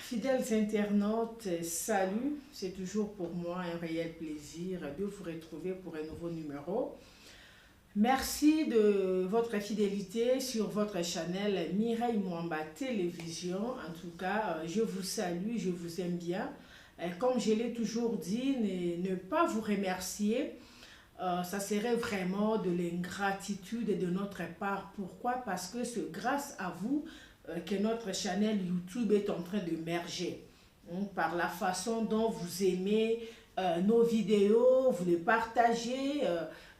Fidèles internautes, salut, c'est toujours pour moi un réel plaisir de vous retrouver pour un nouveau numéro. Merci de votre fidélité sur votre chaîne Mireille Mwamba Télévision. En tout cas, je vous salue, je vous aime bien. Comme je l'ai toujours dit, ne pas vous remercier, ça serait vraiment de l'ingratitude de notre part. Pourquoi? Parce que c'est grâce à vous que notre chaîne YouTube est en train d'émerger. Par la façon dont vous aimez nos vidéos, vous les partagez,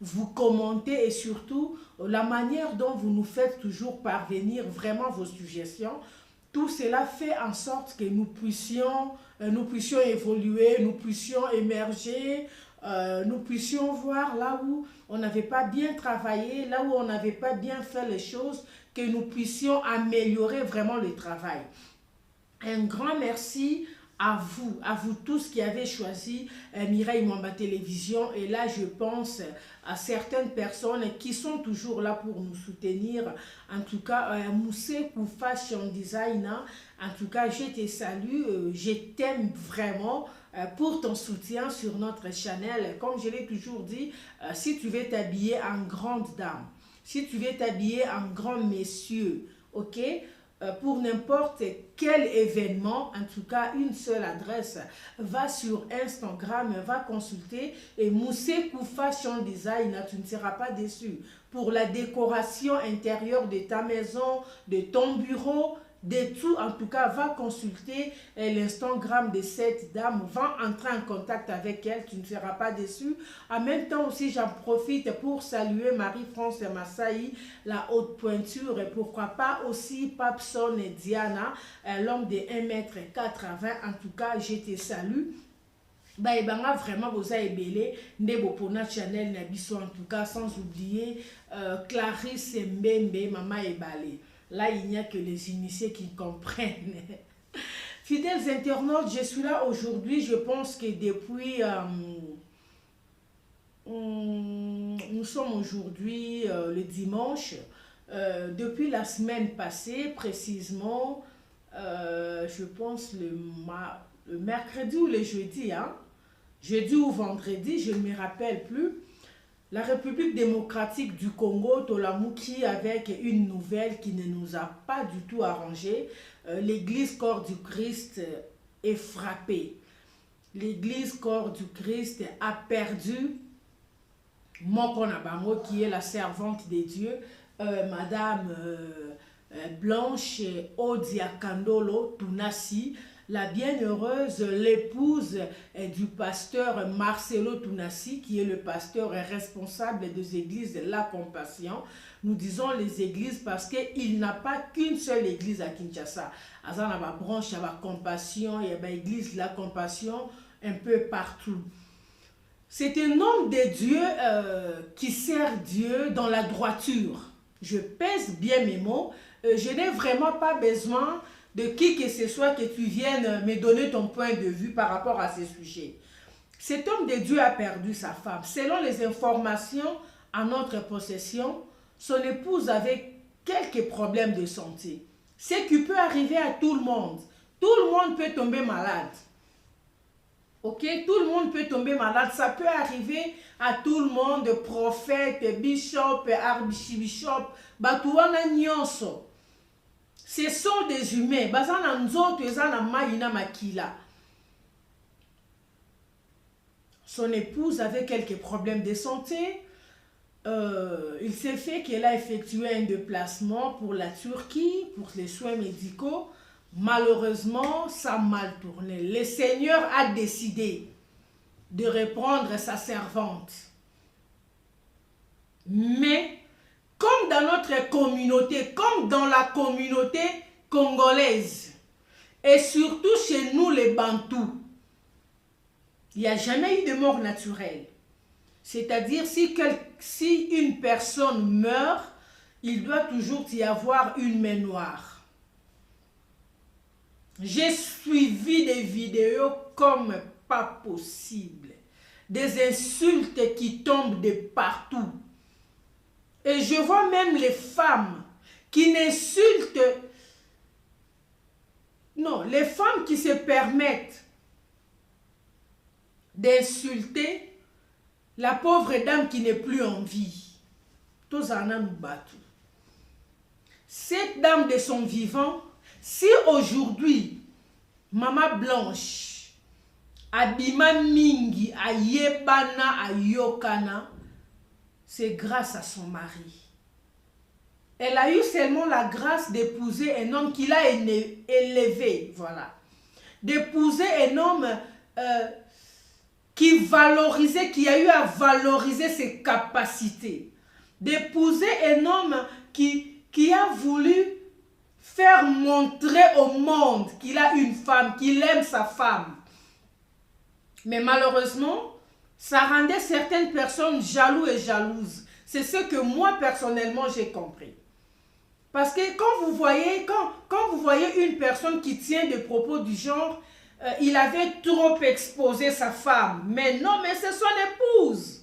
vous commentez et surtout la manière dont vous nous faites toujours parvenir vraiment vos suggestions. Tout cela fait en sorte que nous puissions évoluer, nous puissions émerger, nous puissions voir là où on n'avait pas bien travaillé, là où on n'avait pas bien fait les choses, que nous puissions améliorer vraiment le travail. Un grand merci à vous tous qui avez choisi Mireille Mwamba Télévision. Et là, je pense à certaines personnes qui sont toujours là pour nous soutenir. En tout cas, Moussekou Fashion Design, en tout cas, je te salue, je t'aime vraiment pour ton soutien sur notre chaîne. Comme je l'ai toujours dit, si tu veux t'habiller en grande dame, si tu veux t'habiller en grand monsieur, ok, pour n'importe quel événement, en tout cas une seule adresse, va sur Instagram, va consulter et Moussekou Fashion Design, tu ne seras pas déçu. Pour la décoration intérieure de ta maison, de ton bureau, de tout, en tout cas, va consulter l'Instagram de cette dame, va entrer en contact avec elle, tu ne seras pas déçu. En même temps aussi, j'en profite pour saluer Marie-France Massaï, la haute pointure, et pourquoi pas aussi Papson et Diana, l'homme de 1,80 m. En tout cas, je te salue. Bah, et ben, vraiment, vous avez belé, Nebo pour notre channel, Nabiso, en tout cas, sans oublier Clarisse Mbembe, Maman Ebalé. Là, il n'y a que les initiés qui comprennent. Fidèles internautes, je suis là aujourd'hui. Je pense que depuis... nous sommes aujourd'hui le dimanche. Depuis la semaine passée, précisément, je pense le mercredi ou le jeudi, hein? Jeudi ou vendredi, je ne me rappelle plus. La République démocratique du Congo, Tolamouki, avec une nouvelle qui ne nous a pas du tout arrangé. L'église Corps du Christ est frappée. L'église Corps du Christ a perdu Mokonabango, qui est la servante de Dieu, Madame Blanche Odiakandolo Tunasi, la bienheureuse, l'épouse du pasteur Marcelo Tunasi, qui est le pasteur responsable des églises de la Compassion. Nous disons les églises parce qu'il n'a pas qu'une seule église à Kinshasa. Il y a une branche, il y a la Compassion, il y a l'église de la Compassion un peu partout. C'est un homme de Dieu qui sert Dieu dans la droiture. Je pèse bien mes mots. Je n'ai vraiment pas besoin de qui que ce soit que tu viennes me donner ton point de vue par rapport à ces sujets. Cet homme de Dieu a perdu sa femme. Selon les informations à notre possession, son épouse avait quelques problèmes de santé. Ce qui peut arriver à tout le monde. Tout le monde peut tomber malade. Ok, tout le monde peut tomber malade. Ça peut arriver à tout le monde, prophète, bishop, archbishop, batuana nyonso. Ce sont des humains. Son épouse avait quelques problèmes de santé. Il s'est fait qu'elle a effectué un déplacement pour la Turquie, pour les soins médicaux. Malheureusement, ça a mal tourné. Le Seigneur a décidé de reprendre sa servante. Mais comme dans notre communauté, comme dans la communauté congolaise, et surtout chez nous les Bantous, il n'y a jamais eu de mort naturelle. C'est-à-dire, si une personne meurt, il doit toujours y avoir une main noire. J'ai suivi des vidéos comme pas possible. Des insultes qui tombent de partout. Et je vois même les femmes qui n'insultent Non, les femmes qui se permettent d'insulter la pauvre dame qui n'est plus en vie. Tous en ont battu. Cette dame de son vivant, si aujourd'hui, Maman Blanche, Abima Mingi, Ayebana, Ayokana, c'est grâce à son mari. Elle a eu seulement la grâce d'épouser un homme qui l'a élevé, voilà. D'épouser un homme qui valorisait, qui a eu à valoriser ses capacités. D'épouser un homme qui a voulu faire montrer au monde qu'il a une femme, qu'il aime sa femme. Mais malheureusement, ça rendait certaines personnes jaloux et jalouses. C'est ce que moi, personnellement, j'ai compris. Parce que quand vous voyez une personne qui tient des propos du genre, il avait trop exposé sa femme. Mais non, mais c'est son épouse.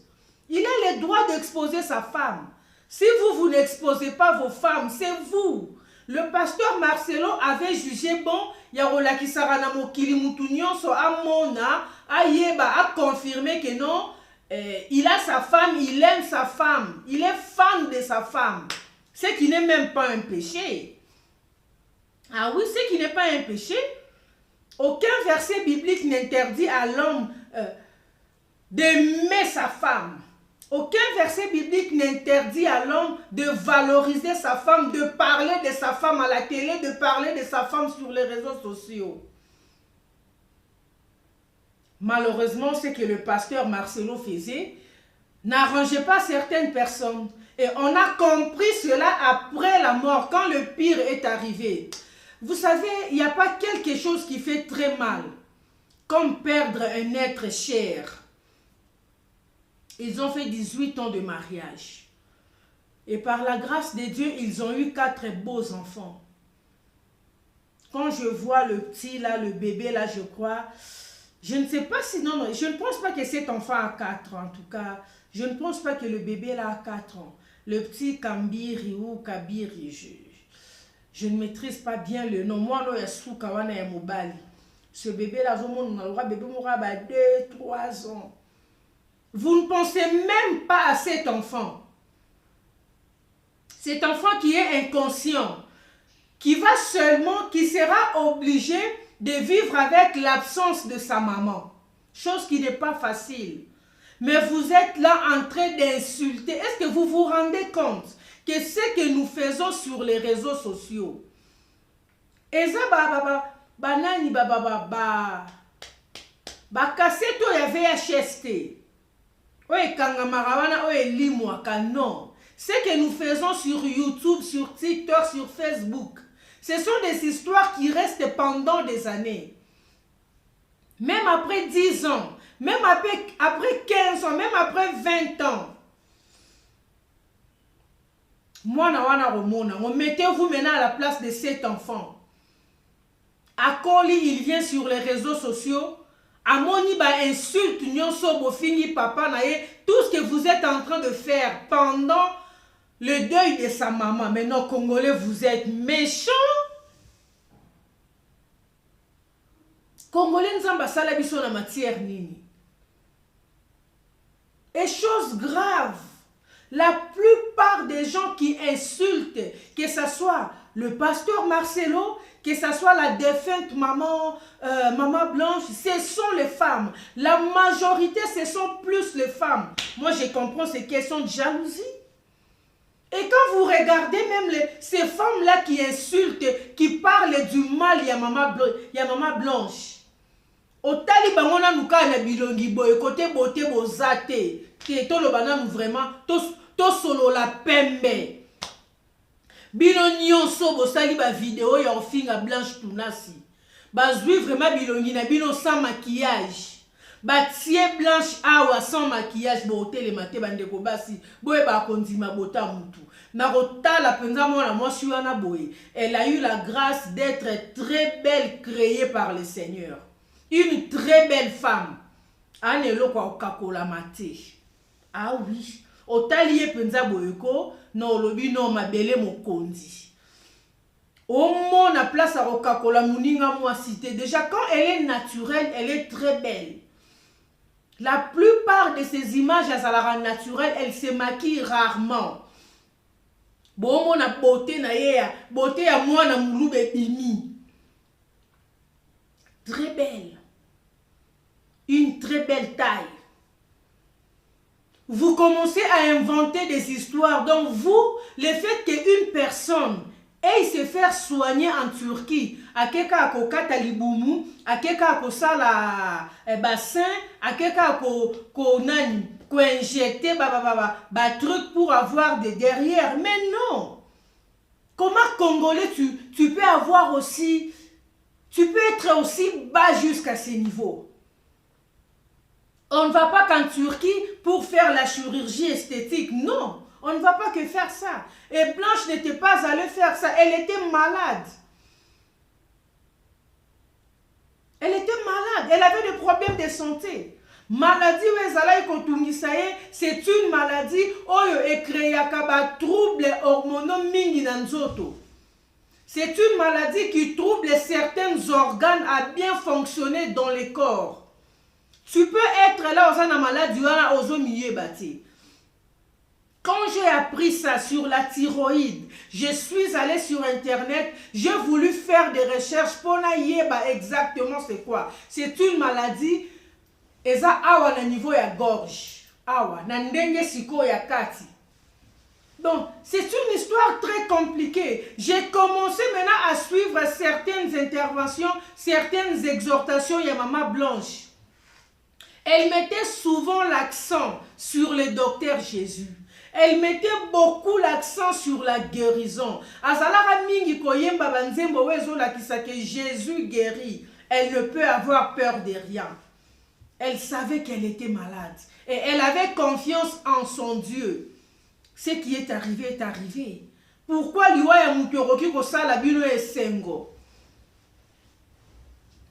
Il a le droit d'exposer sa femme. Si vous n'exposez pas vos femmes, c'est vous. Le pasteur Marcelo avait jugé bon, Yarola Kisarana Mokili Moutounion, so Amona, Ayeba a confirmé que non, il a sa femme, il aime sa femme, il est fan de sa femme. Ce qui n'est même pas un péché. Ah oui, ce qui n'est pas un péché. Aucun verset biblique n'interdit à l'homme d'aimer sa femme. Aucun verset biblique n'interdit à l'homme de valoriser sa femme, de parler de sa femme à la télé, de parler de sa femme sur les réseaux sociaux. Malheureusement, ce que le pasteur Marcelo faisait n'arrangeait pas certaines personnes. Et on a compris cela après la mort, quand le pire est arrivé. Vous savez, il n'y a pas quelque chose qui fait très mal comme perdre un être cher. Ils ont fait 18 ans de mariage. Et par la grâce de Dieu, ils ont eu 4 beaux enfants. Quand je vois le petit là, le bébé là, je crois... Je ne sais pas si... Non, je ne pense pas que cet enfant a 4 ans. En tout cas, je ne pense pas que le bébé là a 4 ans. Le petit Kambiri ou Kabiri, je ne maîtrise pas bien le nom. Moi, là, ce bébé là, bébé moura 2-3 ans. Vous ne pensez même pas à cet enfant. Cet enfant qui est inconscient, qui sera obligé de vivre avec l'absence de sa maman. Chose qui n'est pas facile. Mais vous êtes là en train d'insulter. Est-ce que vous vous rendez compte que ce que nous faisons sur les réseaux sociaux, et ça, kasseto ya VHST, non. Ce que nous faisons sur YouTube, sur TikTok, sur Facebook, ce sont des histoires qui restent pendant des années. Même après 10 ans, même après 15 ans, même après 20 ans. Moi, mettez-vous maintenant à la place de cet enfant. À Koli, il vient sur les réseaux sociaux. Amoni ba insulte nyonso bofini papa nae, tout ce que vous êtes en train de faire pendant le deuil de sa maman. Mais non, Congolais, vous êtes méchants. Congolais nzamba sala biso na matière nini. Et chose grave, la plupart des gens qui insultent, que ce soit le pasteur Marcelo, que ce soit la défunte maman, maman Blanche, ce sont les femmes. La majorité, ce sont plus les femmes. Moi, je comprends ces questions de jalousie. Et quand vous regardez même ces femmes-là qui insultent, qui parlent du mal, il y a maman Blanche. Au taliban, on a nous quand bilongi boy côté beauté bozate, qui est le banane vraiment, to solo la pembe. Bilongi so bosali ba vidéo ya ofinga Blanche Tunasi. Bazui vraiment bilongi na bino sans maquillage. Batie Blanche awa sans maquillage beauté le maté bande ko basi. Boye ba kondima bota mutu. Na rotala penza mona moi suis wana boye. Elle a eu la grâce d'être très belle créée par le Seigneur. Une très belle femme. Anelo kwa kakola maté. Ah oui. Otaliye penza boyeko, no lobi no mabele mokondi. Au moins, la place à Rokakola Mouninga moi cité. Déjà, quand elle est naturelle, elle est très belle. La plupart de ces images à Zalara naturelle, elle se maquille rarement. Bon, on a beauté na yea, beauté à moi na mouloube bimi. Très belle. Une très belle taille. Vous commencez à inventer des histoires. Donc vous, le fait qu'une personne ait se faire soigner en Turquie, à quelqu'un à kokata libumu, à quelqu'un à kosala bassin, à quelqu'un à ko injecter truc pour avoir des derrière. Mais non. Comment Congolais tu peux avoir aussi, tu peux être aussi bas jusqu'à ce niveau. On ne va pas qu'en Turquie pour faire la chirurgie esthétique. Non, on ne va pas que faire ça. Et Blanche n'était pas allée faire ça. Elle était malade. Elle était malade. Elle avait des problèmes de santé. Maladie c'est une maladie qui crée un trouble hormonal mingi na nzoto. C'est une maladie qui trouble certains organes à bien fonctionner dans le corps. Tu peux être là aux maladie aux bâti. Quand j'ai appris ça sur la thyroïde, je suis allé sur internet, j'ai voulu faire des recherches pour savoir exactement c'est quoi. C'est une maladie eza awa na niveau ya gorge, awa na ndenge siko ya kati. Donc, c'est une histoire très compliquée. J'ai commencé maintenant à suivre certaines interventions, certaines exhortations ya Maman Blanche. Elle mettait souvent l'accent sur le docteur Jésus. Elle mettait beaucoup l'accent sur la guérison. Azalara mingi koyemba banzembo wezola kisake Jésus guérit. Elle ne peut avoir peur de rien. Elle savait qu'elle était malade. Et elle avait confiance en son Dieu. Ce qui est arrivé est arrivé. Pourquoi liwa ya mukoroki kosala bino esengo?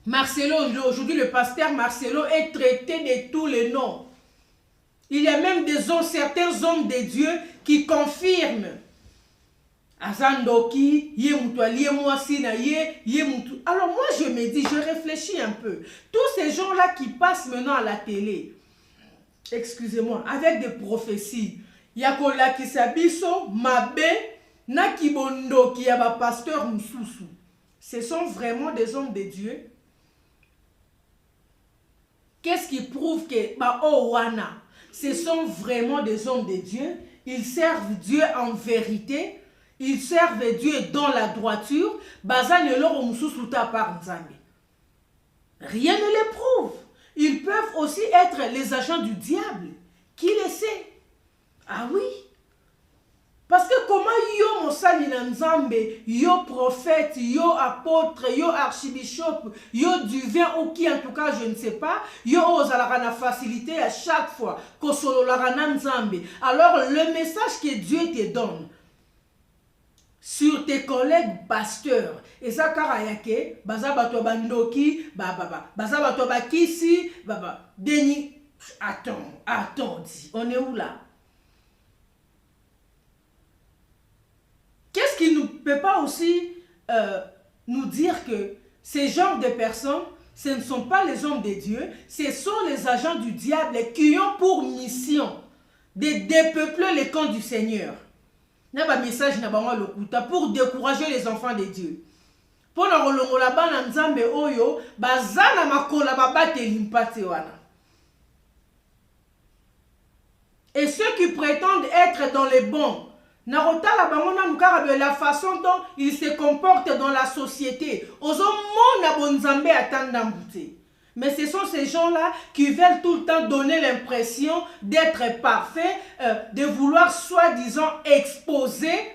Marcelo, aujourd'hui le pasteur Marcelo est traité de tous les noms. Il y a même certains hommes de Dieu qui confirment. Azandoki, alors moi je me dis, je réfléchis un peu. Tous ces gens-là qui passent maintenant à la télé, excusez-moi, avec des prophéties, Yakola Kisabiso, Mabe, Nakibondoki, Yaba pasteur Moussoussou. Ce sont vraiment des hommes de Dieu. Qu'est-ce qui prouve que Wana, ce sont vraiment des hommes de Dieu? Ils servent Dieu en vérité. Ils servent Dieu dans la droiture. Rien ne les prouve. Ils peuvent aussi être les agents du diable. Qui le sait? Ah oui. Parce que comment yo mosali na nzambe, yo prophète, yo apôtre, yo archibishop, yo divin ou qui en tout cas je ne sais pas, yo ozalaka na facilité à chaque fois kosololara na nzambe. Alors le message que Dieu te donne sur tes collègues pasteurs, ezakara yake baza bato bandoki, baza bato bakisi, deni. Attends, dis, on est où là? Qu'est-ce qui ne peut pas aussi nous dire que ces genres de personnes, ce ne sont pas les hommes de Dieu, ce sont les agents du diable qui ont pour mission de dépeupler les camps du Seigneur. N'a pas message pour décourager les enfants de Dieu. Pour la rolongola bana nzambe oyo bazana makola babate limpate wana. Et ceux qui prétendent être dans les bons, la façon dont ils se comportent dans la société. Mais ce sont ces gens-là qui veulent tout le temps donner l'impression d'être parfaits, de vouloir soi-disant exposer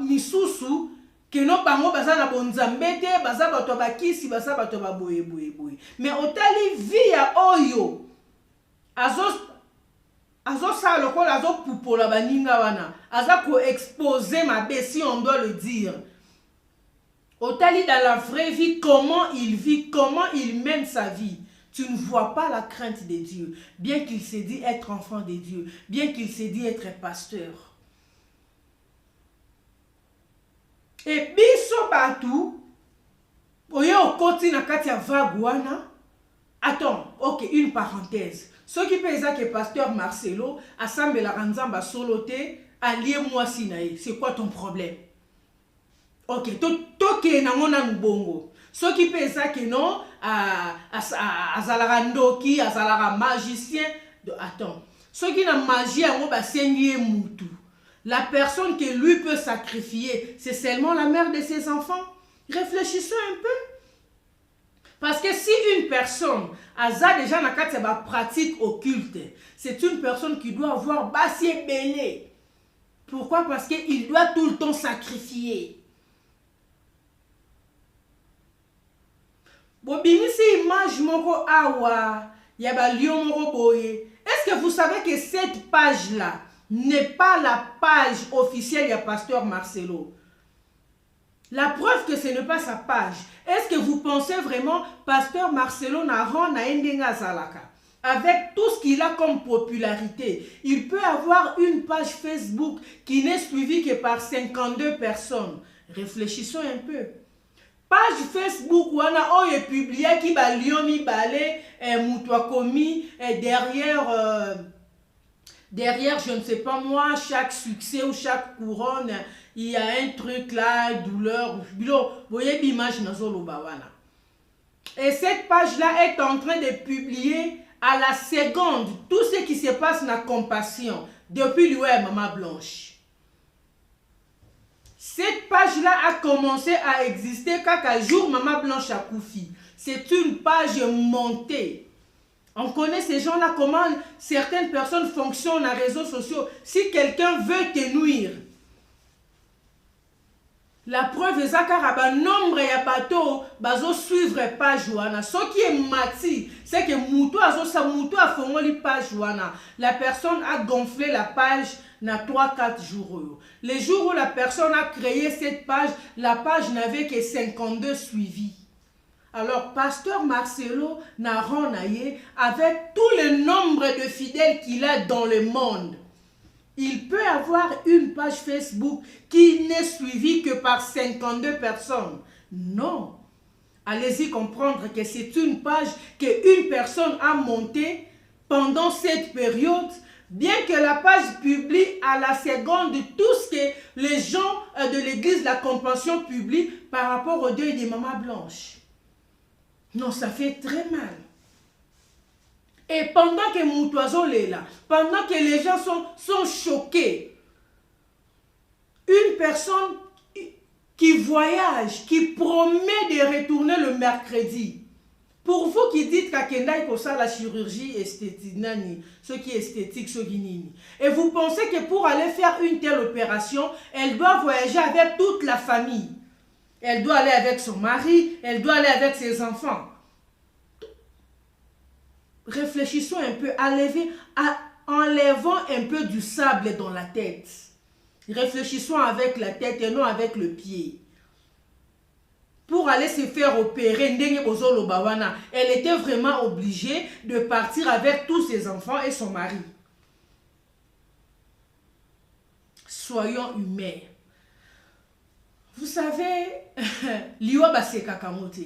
misusu que non bango baza na bonzambete baza bato bakisi baza bato baboye boye boye. Mais otali via oyo azo sa lokola azo pupola baninga wana aza ko exposer ma si on doit le dire. Otali dans la vraie vie comment il vit, comment il mène sa vie. Tu ne vois pas la crainte de Dieu, bien qu'il se dit être enfant de Dieu, bien qu'il se dit être pasteur. Et biso batu, oye okoti na kati ya vague wana. Attends, ok, une parenthèse. Ce qui peut dire que pasteur Marcelo assemble la ranzamba soloté, allié moi sinae. C'est quoi ton problème? Ok, toke na mona mbongo. Ce qui peut dire que non, azalara ndoki, azalara magicien. Attends, ce qui n'a magie à moi, c'est moutou. La personne que lui peut sacrifier, c'est seulement la mère de ses enfants. Réfléchissons un peu. Parce que si une personne a déjà na pratique occulte, c'est une personne qui doit avoir bassi belé. Pourquoi? Parce qu'il doit tout le temps sacrifier. Bobimisi image moko awa, yaba lion moko boye. Est-ce que vous savez que cette page-là n'est pas la page officielle du pasteur Marcelo? La preuve que ce n'est pas sa page. Est-ce que vous pensez vraiment pasteur Marcelo Naron na Endenga Zalaka? Avec tout ce qu'il a comme popularité, il peut avoir une page Facebook qui n'est suivie que par 52 personnes. Réfléchissons un peu. Page Facebook wana oye publié qui ba liomi balé mutwa komi derrière je ne sais pas moi chaque succès ou chaque couronne il y a un truc là douleur bilo voyez l'image nazolo bawana. Et cette page là est en train de publier à la seconde tout ce qui se passe dans la compassion depuis l'oué maman blanche. Cette page-là a commencé à exister quand un jour Maman Blanche a Koufi. C'est une page montée. On connaît ces gens-là, comment certaines personnes fonctionnent dans les réseaux sociaux. Si quelqu'un veut te nuire, la preuve est que nombre de bateaux bazo suivre page wana. Ce qui est mati, c'est que Moutou a fait page wana. La personne a gonflé la page na 3-4 jours. Les jours où la personne a créé cette page, la page n'avait que 52 suivis. Alors, pasteur Marcelo Naron Naye, avec tout le nombre de fidèles qu'il a dans le monde, il peut avoir une page Facebook qui n'est suivie que par 52 personnes. Non. Allez-y comprendre que c'est une page qu'une personne a montée pendant cette période. Bien que la page publie à la seconde tout ce que les gens de l'église, la compassion publie par rapport au deuil des mamans blanches. Non, ça fait très mal. Et pendant que Moutouazo est là, pendant que les gens sont choqués, une personne qui voyage, qui promet de retourner le mercredi, pour vous qui dites qu'Akenda est ça la chirurgie esthétique, ce qui est esthétique, ce qui nini, et vous pensez que pour aller faire une telle opération, elle doit voyager avec toute la famille. Elle doit aller avec son mari, elle doit aller avec ses enfants. Réfléchissons un peu, enlevons un peu du sable dans la tête. Réfléchissons avec la tête et non avec le pied. Pour aller se faire opérer, elle était vraiment obligée de partir avec tous ses enfants et son mari. Soyons humains. Vous savez, liwa baseka kamote.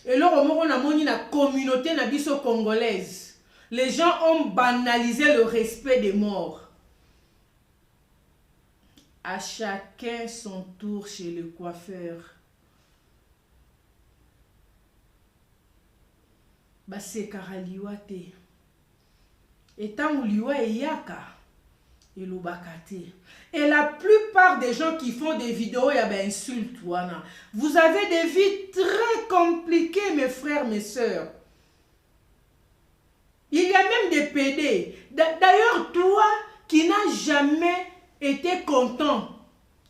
Et là, on a moni la communauté nabiso congolaise. Les gens ont banalisé le respect des morts. À chacun son tour chez le coiffeur. Baseka liwa te. Et tant liwa e yaka. Et et la plupart des gens qui font des vidéos, il y a des insultes. Vous avez des vies très compliquées, mes frères, mes sœurs. Il y a même des PD. D'ailleurs, toi qui n'as jamais été content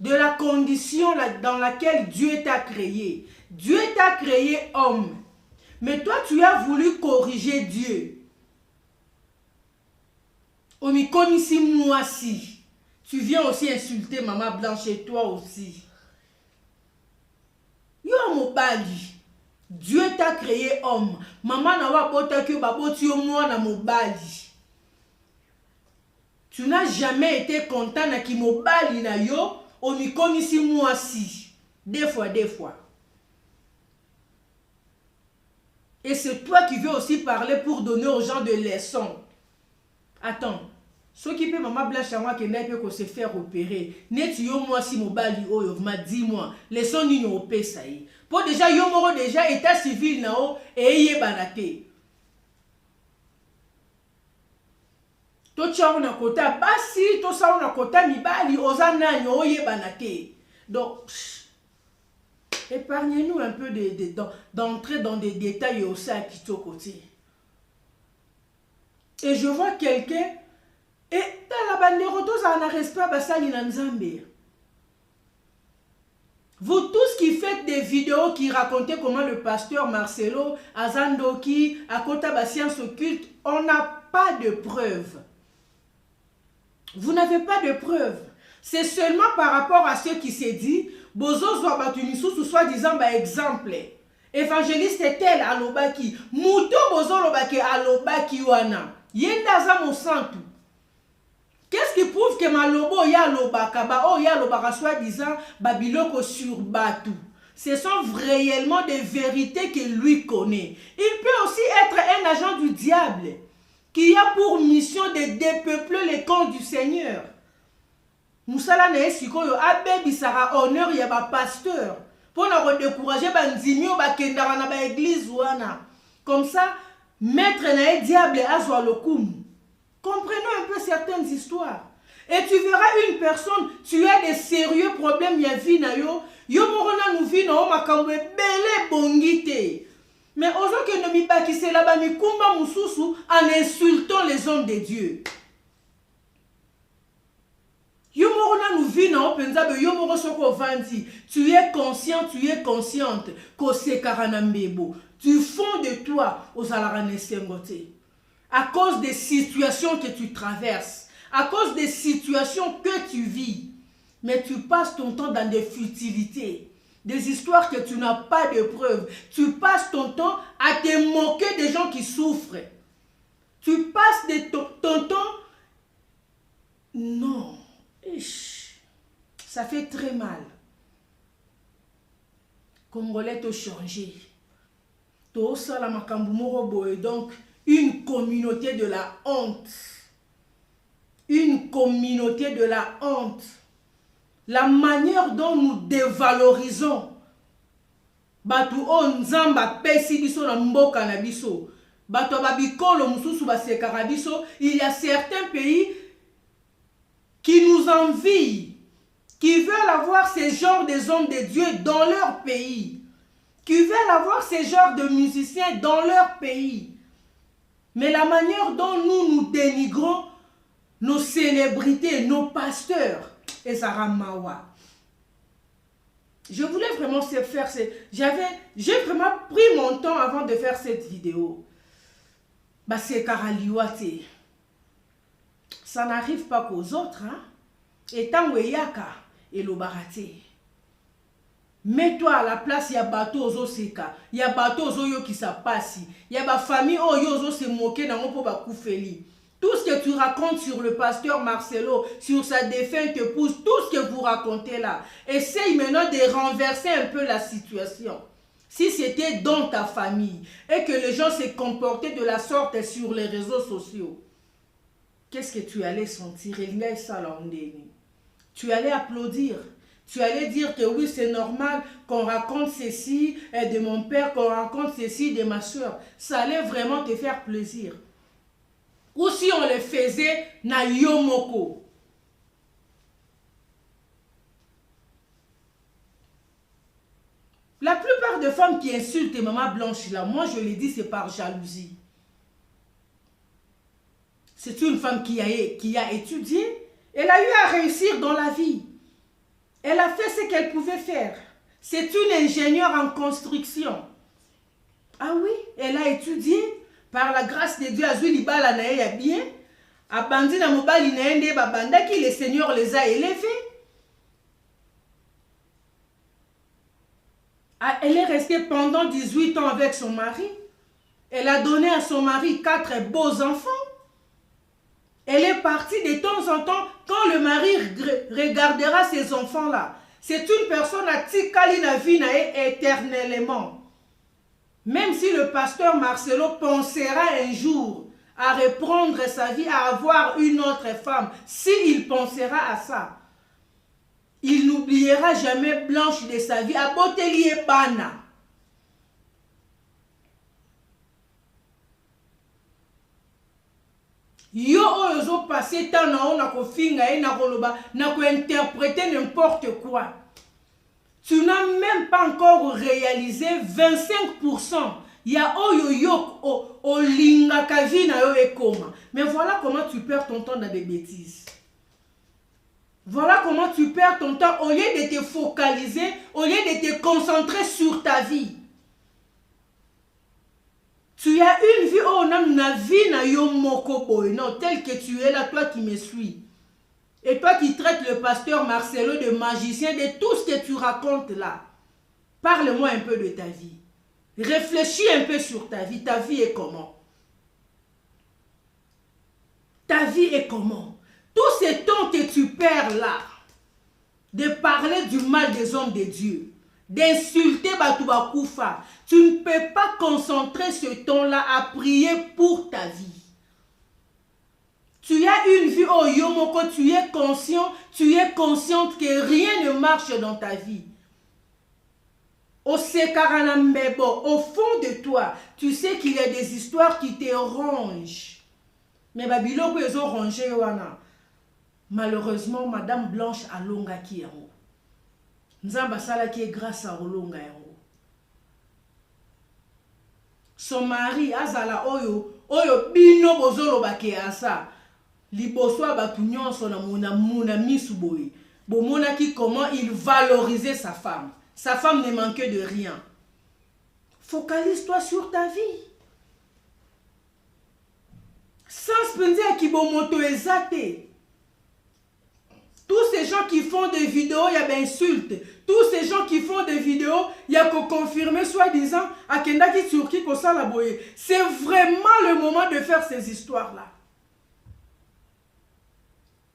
de la condition dans laquelle Dieu t'a créé. Dieu t'a créé homme. Mais toi, tu as voulu corriger Dieu. Comme ici, moi aussi. Tu viens aussi insulter Maman Blanche et toi aussi. Yo mobali. Dieu t'a créé homme. Maman n'a pas bota que baboti au moi na mobali. Tu n'as jamais été content na ki mobali na yo on y connaît ici moi si. Des fois. Et c'est toi qui veux aussi parler pour donner aux gens des leçons. Attends. Ce qui peut maman blanche à moi qui n'est pas se faire opérer. Net yo moi si mon bali oh m'a dit moi leçon ni no opé ça y. Pour déjà yo moro déjà état civil na o et yé banate. To tcha na kota basi to sa na kota mibali ozana nyo yé banate. Donc épargnez-nous un peu d'entrer dans des détails aussi à Kito côté. Et je vois quelqu'un et dans la bande de ça n'a respect à Basali Nanzambe. Vous tous qui faites des vidéos qui racontaient comment le pasteur Marcelo Azandoki à Kota Bassiance occulte, on n'a pas de preuves. Vous n'avez pas de preuves. C'est seulement par rapport à ce qui s'est dit, Bozo Zouabatunisu, soi-disant, exemple. Évangéliste tel alobaki, Mouto Bozo Lobaki alobaki wana. Yendaza Monsantu. Qu'est-ce qui prouve que Malobo ya lobaka, ba ya lobaka soi-disant, babiloko sur Batu. Ce sont réellement des vérités que lui connaît. Il peut aussi être un agent du diable qui a pour mission de dépeupler les camps du Seigneur. Moussala na esikoyo abebi sara honneur ya ba pasteur pour na redécourager ba nzimio ba kendara na ba église wana. Comme ça, maître na diable azwa lokumu. Comprenons un peu certaines histoires. Et tu verras une personne, tu as des sérieux problèmes ya vie na yo, yo morona nou vie na o makambo belé bongite. Mais ozo que ne mi bakise la ba mi kumba mususu en insultant les hommes de Dieu. Yo morona nou vie na o penza be yo moro soko vandi. Tu es conscient, tu es consciente ko se karanambebo. Du fond de toi aux alarane sengote. À cause des situations que tu traverses, à cause des situations que tu vis, mais tu passes ton temps dans des futilités, des histoires que tu n'as pas de preuves. Tu passes ton temps à te moquer des gens qui souffrent. Tu passes ton temps... Non, ça fait très mal. Congolais t'ont changé. T'as sala makambu moro boye donc... Une communauté de la honte. Une communauté de la honte. La manière dont nous dévalorisons. Batu on nzamba pesi biso na mboka na biso. Batu babikolo mususu basekara biso. Il y a certains pays qui nous envient, qui veulent avoir ce genre des hommes de Dieu dans leur pays, qui veulent avoir ce genre de musiciens dans leur pays. Mais la manière dont nous dénigrons nos célébrités, nos pasteurs, et Sarah Mawa. Je voulais vraiment faire j'ai vraiment pris mon temps avant de faire cette vidéo. Bah c'est Karaliwate. Ça n'arrive pas qu'aux autres, hein. Et tant Weyaka et l'Obarate. Mets-toi à la place, il y a bateau aux Oseka, il y a bateau aux Oyo qui sa passe, il y a ma famille Oyo se moquer dans mon pauvre Koufeli. Tout ce que tu racontes sur le pasteur Marcelo, sur sa défunte épouse, tout ce que vous racontez là, essaye maintenant de renverser un peu la situation. Si c'était dans ta famille et que les gens se comportaient de la sorte sur les réseaux sociaux, qu'est-ce que tu allais sentir? Tu allais applaudir. Tu allais dire que oui, c'est normal qu'on raconte ceci de mon père, qu'on raconte ceci de ma soeur. Ça allait vraiment te faire plaisir. Ou si on le faisait na yomoko. La plupart des femmes qui insultent maman blanche là, moi je l'ai dit, c'est par jalousie. C'est une femme qui a étudié, elle a eu à réussir dans la vie. Elle a fait ce qu'elle pouvait faire. C'est une ingénieure en construction. Ah oui, elle a étudié. Par la grâce de Dieu, Azuli Bala na bien. Abandi na mobali na ende babanda qui le Seigneur les a élevés. Elle est restée pendant 18 ans avec son mari. Elle a donné à son mari 4 beaux enfants. Elle est partie de temps en temps quand le mari regardera ses enfants-là. C'est une personne à tikali na vie na éternellement. Même si le pasteur Marcelo pensera un jour à reprendre sa vie, à avoir une autre femme, s'il pensera à ça, il n'oubliera jamais Blanche de sa vie. À Botelier Bana. Yo oyo passé tant na on a ko finga et na koloba na ko interpréter n'importe quoi. Tu n'as même pas encore réalisé 25%. Il y a oyo yo o linga kavina yo ekoma. Mais voilà comment tu perds ton temps dans des bêtises. Voilà comment tu perds ton temps au lieu de te focaliser, au lieu de te concentrer sur ta vie. Tu as une vie, oh non, na vie na yo moko boy, non, tel que tu es là, toi qui me suis. Et toi qui traites le pasteur Marcelo de magicien, de tout ce que tu racontes là. Parle-moi un peu de ta vie. Réfléchis un peu sur ta vie. Ta vie est comment? Ta vie est comment? Tout ce temps que tu perds là, de parler du mal des hommes de Dieu, d'insulter Batouba Koufa, tu ne peux pas concentrer ce temps-là à prier pour ta vie. Tu as une vie, oh Yomoko, tu es consciente que rien ne marche dans ta vie. Au Sekaranambebo, au fond de toi, tu sais qu'il y a des histoires qui te rongent. Mais Babiloko, ils ont rongé, wana. Malheureusement, Madame Blanche a longa ki yango. Nzamba sala qui est grâce à Olonga yango. Son mari, azala oyo bino bozolo bake asa. Liboswa batu nyonso na muna misuboyi. Bomona ki comment il valorisait sa femme. Sa femme ne manquait de rien. Focalise-toi sur ta vie. Sans penser à qui bomoto ezate. Tous ces gens qui font des vidéos, il y a des insultes. Tous ces gens qui font des vidéos, il y a qu'à confirmer, soi-disant, à Kendaki Turki, c'est vraiment le moment de faire ces histoires-là.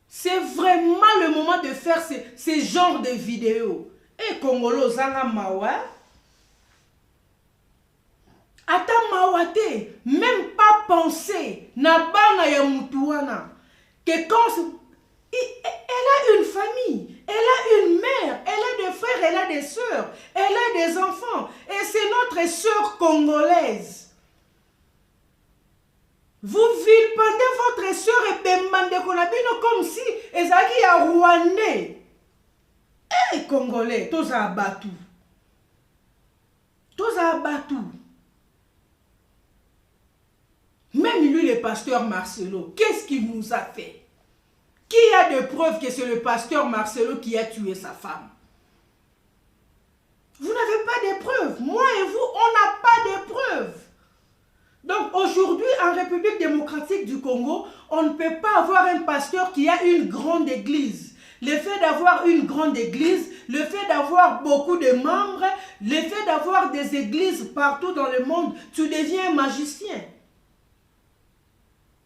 C'est vraiment le moment de faire ces genres de vidéos. Et Congolo Zanga Mawa, Ata Mawate, même pas penser, Nabana ya Mutuana, que quand elle a une famille, elle a une mère, elle a des frères, elle a des sœurs, elle a des enfants. Et c'est notre sœur congolaise. Vous vilipendez votre sœur et Bembande Konabino comme si Ezaki a Rwandais. Eh, Congolais, tous à Batou. Tous à Batou. Même lui, le pasteur Marcelo, qu'est-ce qu'il nous a fait? Qui a de preuves que c'est le pasteur Marcelo qui a tué sa femme? Vous n'avez pas de preuves. Moi et vous, on n'a pas de preuves. Donc aujourd'hui, en République démocratique du Congo, on ne peut pas avoir un pasteur qui a une grande église. Le fait d'avoir une grande église, le fait d'avoir beaucoup de membres, le fait d'avoir des églises partout dans le monde, tu deviens un magicien.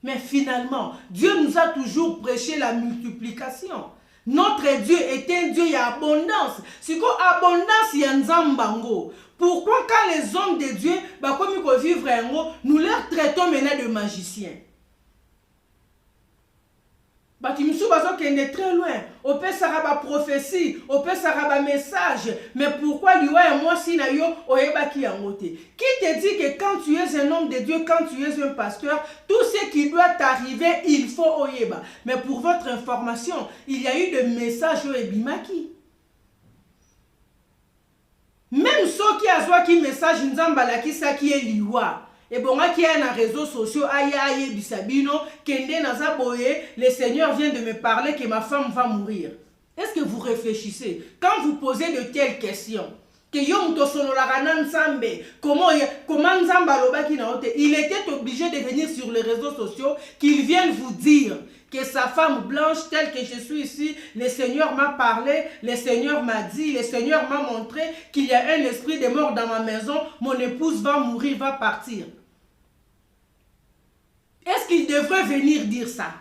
Mais finalement, Dieu nous a toujours prêché la multiplication. Notre Dieu est un Dieu, il y a abondance. C'est quoi abondance, il y a nzambango. Pourquoi quand les hommes de Dieu, comme ils vivent nous leur traitons maintenant de magiciens? Batimsou bazo kende très loin. On peut saraba prophétie, on peut saraba message. Mais pourquoi lui et moi si na yo oyeba ki yangote? Qui te dit que quand tu es un homme de Dieu, quand tu es un pasteur, tout ce qui doit t'arriver, il faut oyeba. Mais pour votre information, il y a eu des messages au ebimaki. Même ceux qui a qui message nzambala ki sa ki eliwa. Et bon, qui est dans les réseaux sociaux, aïe, bisabino, kende naza boye, le Seigneur vient de me parler que ma femme va mourir. Est-ce que vous réfléchissez? Quand vous posez de telles questions, que comment Nzamba lobaki na ote, il était obligé de venir sur les réseaux sociaux, qu'il vienne vous dire que sa femme blanche, telle que je suis ici, le Seigneur m'a parlé, le Seigneur m'a dit, le Seigneur m'a montré qu'il y a un esprit de mort dans ma maison, mon épouse va mourir, va partir. Est-ce qu'il devrait venir dire ça?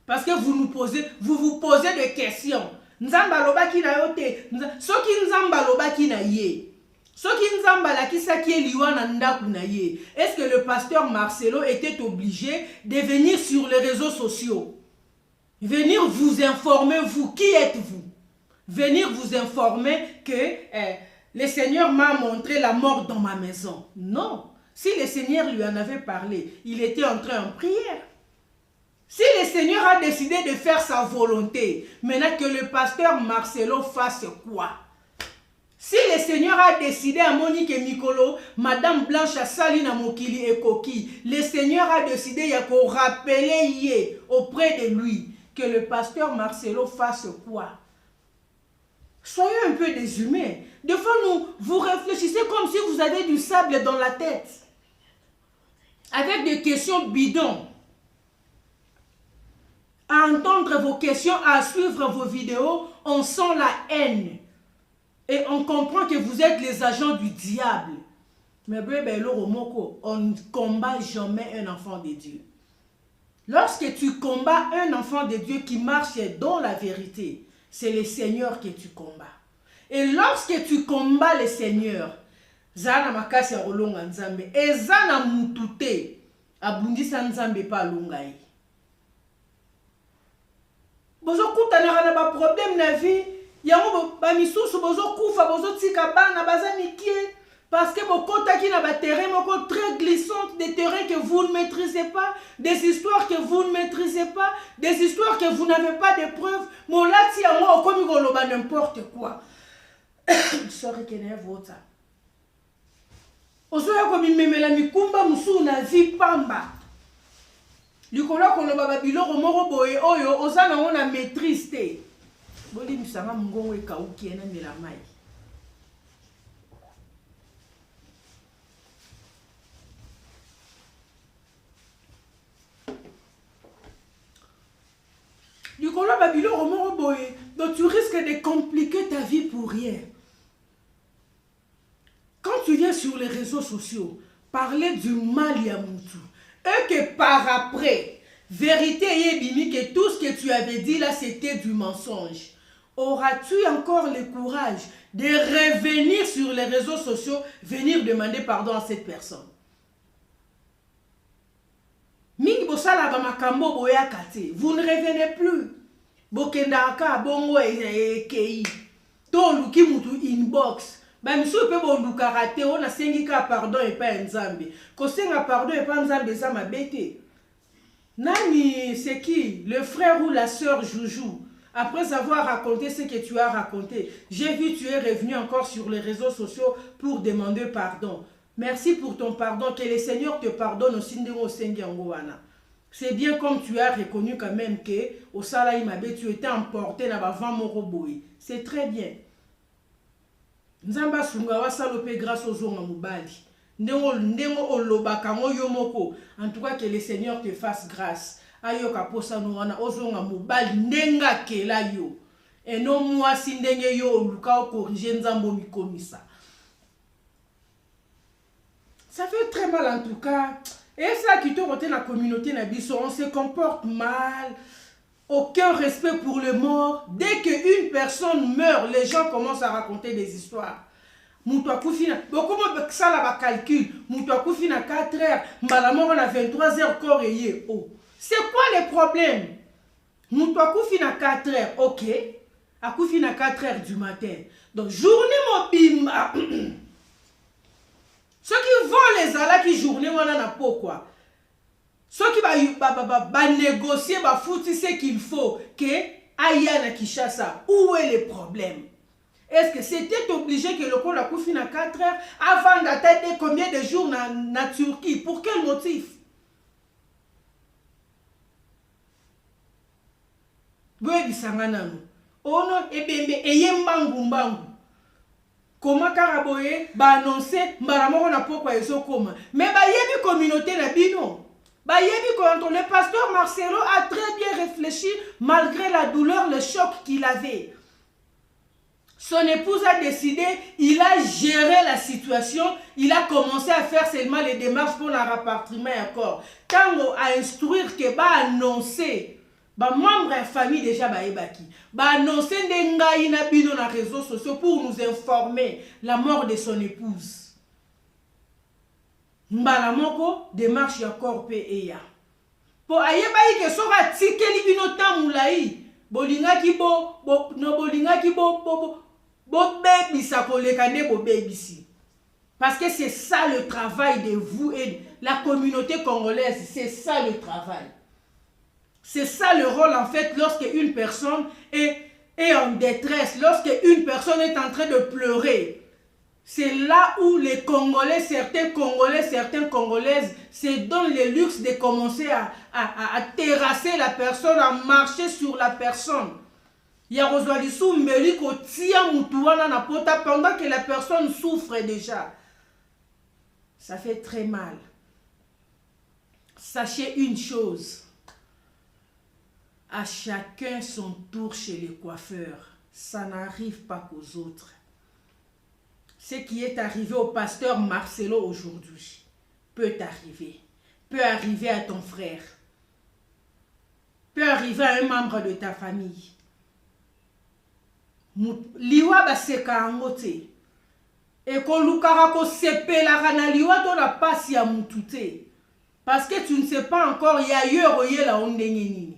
Parce que vous vous posez des questions. Nzamba lobaki na yote. Soki nzamba lobaki na ye. Soki nzamba la kisaki liwa na ndaku na ye. Est-ce que le pasteur Marcelo était obligé de venir sur les réseaux sociaux? Venir vous informer, vous, qui êtes-vous? Venir vous informer que le Seigneur m'a montré la mort dans ma maison. Non. Si le Seigneur lui en avait parlé, il était entré en prière. Si le Seigneur a décidé de faire sa volonté, maintenant que le pasteur Marcelo fasse quoi? Si le Seigneur a décidé à Monique et Mikolo, Madame Blanche à Salina Mokili et Koki, le Seigneur a décidé de rappeler auprès de lui que le pasteur Marcelo fasse quoi? Soyez un peu des humains. Des fois, vous réfléchissez comme si vous avez du sable dans la tête. Avec des questions bidons. À entendre vos questions, à suivre vos vidéos, on sent la haine. Et on comprend que vous êtes les agents du diable. Mais on ne combat jamais un enfant de Dieu. Lorsque tu combats un enfant de Dieu qui marche dans la vérité, c'est le Seigneur que tu combats. Et lorsque tu combats le Seigneur, Zana makasi ya rolonga nzambe, ezana mutute, abundisa nzambe pa lungai. Bozo kutana na ba problème na vie, yango ba misusu bozo kufa, bozo tika bana baza mikie parce que bokota ki na ba terrain moko très glissante, des terrains que vous ne maîtrisez pas, des histoires que vous ne maîtrisez pas, des histoires que vous n'avez pas de preuves. Molati yango okomi koloba n'importe quoi. Sorry kene vota. Osoya komi memela mikumba musu na vie pamba. Likola koloba babiloko moko boye oyo ozana ona maîtrise te. Boli misanga mungongo ekauki ena mela mai. Likola babiloko moko boye, donc tu risques de compliquer ta vie pour rien. Quand tu viens sur les réseaux sociaux, parler du mal Yamutu, et que par après, vérité et bimi, que tout ce que tu avais dit là, c'était du mensonge, auras-tu encore le courage de revenir sur les réseaux sociaux, venir demander pardon à cette personne? Mingi bosala ba makambo boya kate, vous ne revenez plus. Bokendaka bongo kei. To luki mutu inbox. Ba misu pe bo lukarate ona sengi ka pardon et pas nzambe. Ko senga pardon et pas nzambe za mabete. Nani c'est qui? Le frère ou la sœur Joujou. Après avoir raconté ce que tu as raconté, j'ai vu tu es revenu encore sur les réseaux sociaux pour demander pardon. Merci pour ton pardon, que le Seigneur te pardonne aussi. C'est bien comme tu as reconnu quand même que au Salaï Mabé, tu étais emporté dans la vent Moroboui. C'est très bien. Nzamba Sungawa salopé grâce aux ongs Moubali. Ndemo Olobaka Yomoko. En tout cas, que le Seigneur te fasse grâce. Ayoka posa nouana ozonga Moubali Nenga Kelayo. Et non moi sindenge yo Luka corriger Nzambo Mikomisa. Ça fait très mal en tout cas. Et ça qui te retient la communauté Nabiso, on se comporte mal. Aucun respect pour le mort. Dès qu'une personne meurt, les gens commencent à raconter des histoires. Moutoua Koufina, beaucoup de ça là calcul. Moutoua Koufina 4 heures, Malamor on a 23 heures corps et oh. C'est quoi le problème? Moutoua Koufina 4 heures, ok. À Koufina 4 heures du matin. Donc journée mobile. Ceux qui vont les ala qui journée on a pourquoi? Ceux qui va négocier va foutre ce qu'il faut que Ayana Kishasa, où est le problème? Est-ce que c'était obligé que le col a couffé à 4 heures avant d'attendre combien de jours na Turquie? Pour quel motif? Boye bisanganano. Ono ebembe eyembangu. Comment Karaboye ba annoncer mbaramoko na pokwa ezokoma. Mais ba yebi communauté na bino. Ba yebi quand le pasteur Marcelo a très bien réfléchi malgré la douleur, le choc qu'il avait. Son épouse a décidé, il a géré la situation, il a commencé à faire seulement les démarches pour le rapatriement encore. Quand on a instruire que va annoncer Ba membre de famille déjà ba ebaki. Ba annoncer ndengai na bino na réseaux sociaux pour nous informer la mort de son épouse. Mbala moko démarche ya corps eya. Po ayeba ke soka tikeli bino tamulai. Bolingaki bo bebisa koleka nde bo bebisi. Parce que c'est ça le travail de vous et la communauté congolaise, c'est ça le travail. C'est ça le rôle en fait lorsque une personne est en détresse, lorsque une personne est en train de pleurer. C'est là où les Congolais, certaines Congolaises se donnent le luxe de commencer à terrasser la personne, à marcher sur la personne. Il y a Roswalisu Mbeli kotia mutuana na pota pendant que la personne souffre déjà. Ça fait très mal. Sachez une chose. À chacun son tour chez les coiffeurs. Ça n'arrive pas qu'aux autres. Ce qui est arrivé au pasteur Marcelo aujourd'hui peut arriver à ton frère, peut arriver à un membre de ta famille. Liwa baseka angote. Et ko lukara ko sepela na liwa to na pasi ya mutute. Parce que tu ne sais pas encore y ailleurs la ondenyenini.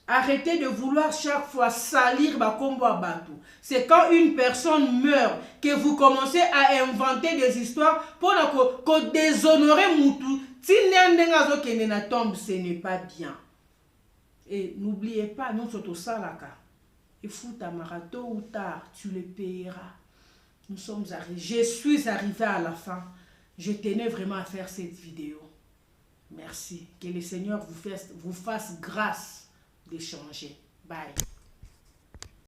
Arrêtez de vouloir chaque fois salir Bakombo Batou. C'est quand une personne meurt que vous commencez à inventer des histoires pour déshonorer Moutou. Si n'endengazo kene na tombe, ce n'est pas bien. Et n'oubliez pas, non soto salaka. Et fout à marathon ou tard, tu le payeras. Nous sommes arrivés. Je suis arrivé à la fin. Je tenais vraiment à faire cette vidéo. Merci. Que le Seigneur vous fasse grâce d'échanger. Bye.